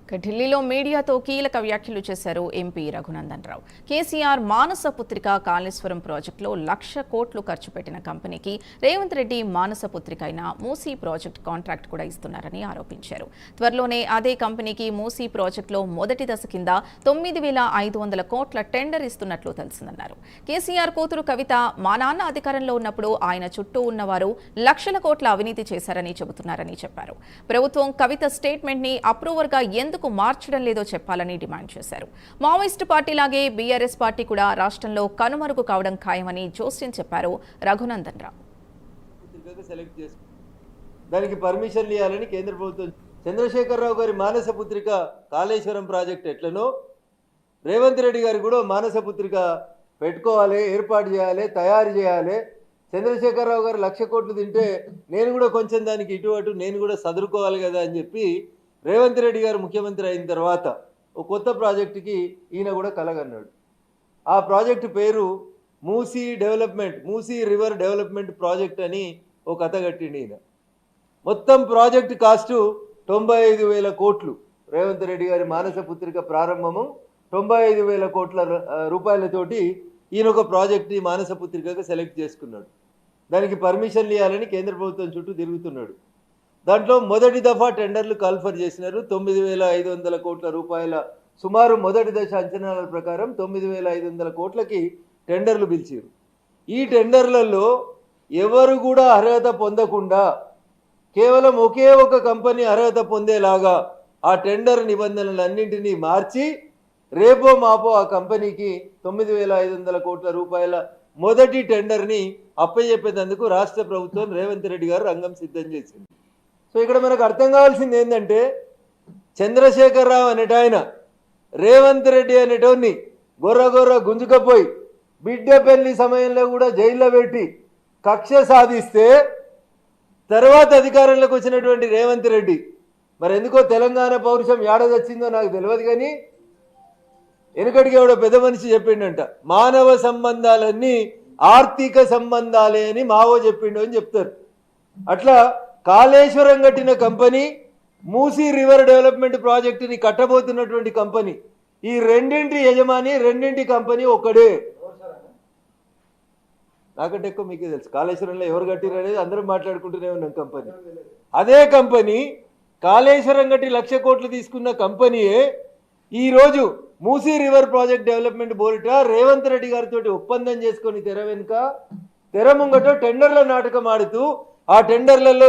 ఢిల్లీలో మీడియాతో కీలక వ్యాఖ్యలు చేశారు ఎంపీ రఘునందన్ రావు. కేసీఆర్ మానస పుత్రిక కాళేశ్వరం ప్రాజెక్టులో 1,00,000 కోట్లు ఖర్చు పెట్టిన కంపెనీకి రేవంత్ రెడ్డి మానస పుత్రిక అయిన మూసీ ప్రాజెక్టు కాంట్రాక్ట్ కూడా ఇస్తున్నారని ఆరోపించారు. త్వరలోనే అదే కంపెనీకి మూసీ ప్రాజెక్టులో మొదటి దశ కింద 9,500 కోట్ల టెండర్ ఇస్తున్నట్లు తెలిసిందన్నారు. కేసీఆర్ కూతురు కవిత మా నాన్న అధికారంలో ఉన్నప్పుడు ఆయన చుట్టూ ఉన్నవారు లక్షల కోట్ల అవినీతి చేశారని చెబుతున్నారని చెప్పారు. ప్రభుత్వం కవిత స్టేట్మెంట్ ని అప్రూవర్గా ఎందుకు మార్చడం లేదో చెప్పాలని డిమాండ్ చేశారు. మావోయిస్టు పార్టీలాగే బీఆర్ఎస్ పార్టీ కూడా రాష్ట్రంలో కనుమరుగు కావడం ఖాయమని జోస్యం చెప్పారు రఘునందన్ రావు. దానికి పర్మిషన్ ఇవ్వాలని కేంద్ర ప్రభుత్వం చంద్రశేఖరరావు గారి మానస పుత్రిక కాళేశ్వరం ప్రాజెక్ట్ ఎట్లనో రేవంత్ రెడ్డి గారు కూడా మానస పుత్రిక పెట్టుకోవాలి, ఏర్పాటు చేయాలి, తయారు చేయాలి. చంద్రశేఖరరావు గారు 1,00,000 కోట్లు తింటే నేను కూడా కొంచెం దానికి ఇటు అటు నేను కూడా సదురుకోవాలి కదా అని చెప్పి రేవంత్ రెడ్డి గారు ముఖ్యమంత్రి అయిన తర్వాత ఒక కొత్త ప్రాజెక్టుకి ఈయన కూడా కలగన్నాడు. ఆ ప్రాజెక్టు పేరు మూసీ రివర్ డెవలప్మెంట్ ప్రాజెక్ట్ అని ఒక కథ కట్టిండి ఈయన. మొత్తం ప్రాజెక్టు కాస్టు 95,000 కోట్లు. రేవంత్ రెడ్డి గారి మానస పుత్రిక ప్రారంభము 95,000 కోట్ల రూపాయలతోటి ఈయన ఒక ప్రాజెక్ట్ని మానస పుత్రికగా సెలెక్ట్ చేసుకున్నాడు. దానికి పర్మిషన్లు ఇవ్వాలని కేంద్ర ప్రభుత్వం చుట్టూ తిరుగుతున్నాడు. దాంట్లో మొదటి దఫా టెండర్లు కాల్ఫర్ చేసినారు. 9,500 కోట్ల రూపాయల సుమారు మొదటి దశ అంచనాల ప్రకారం 9,500 కోట్లకి టెండర్లు పిలిచారు. ఈ టెండర్లలో ఎవరు కూడా అర్హత పొందకుండా కేవలం ఒకే ఒక కంపెనీ అర్హత పొందేలాగా ఆ టెండర్ నిబంధనలన్నింటినీ మార్చి రేపో మాపో ఆ కంపెనీకి 9,500 కోట్ల రూపాయల మొదటి టెండర్ని అప్పచెప్పేందుకు రాష్ట్ర ప్రభుత్వం రేవంత్ రెడ్డి గారు రంగం సిద్ధం చేసింది. సో ఇక్కడ మనకు అర్థం కావాల్సింది ఏంటంటే చంద్రశేఖరరావు అనేటాయన రేవంత్ రెడ్డి అనేటోని గొర్ర గుంజుకపోయి బిడ్డ పెళ్లి సమయంలో కూడా జైల్లో పెట్టి కక్ష సాధిస్తే తర్వాత అధికారంలోకి వచ్చినటువంటి రేవంత్ రెడ్డి మరి ఎందుకో తెలంగాణ పౌరుషం ఏడాదొచ్చిందో నాకు తెలియదు, కానీ వెనుకటికి ఎవడో పెద్ద మనిషి చెప్పిండంట, మానవ సంబంధాలన్నీ ఆర్థిక సంబంధాలే అని మావో చెప్పిండు అని చెప్తారు. అట్లా కాళేశ్వరం కట్టిన కంపెనీ, మూసీ రివర్ డెవలప్మెంట్ ప్రాజెక్టుని కట్టబోతున్నటువంటి కంపెనీ, ఈ రెండింటి యజమాని రెండింటి కంపెనీ ఒక్కడే. నాకంటే ఎక్కువ మీకే తెలుసు కాళేశ్వరంలో ఎవరు కట్టిరు అనేది అందరం మాట్లాడుకుంటూనే ఉన్నాం. కంపెనీ అదే కంపెనీ కాళేశ్వరం కట్టి 1,00,000 కోట్లు తీసుకున్న కంపెనీయే ఈరోజు మూసీ రివర్ ప్రాజెక్ట్ డెవలప్మెంట్ బోర్డుట రేవంత్ రెడ్డి గారితో ఒప్పందం చేసుకొని తెర వెనుక తెర ముంగట టెండర్ల నాటకం ఆడుతూ ఆ టెండర్లలో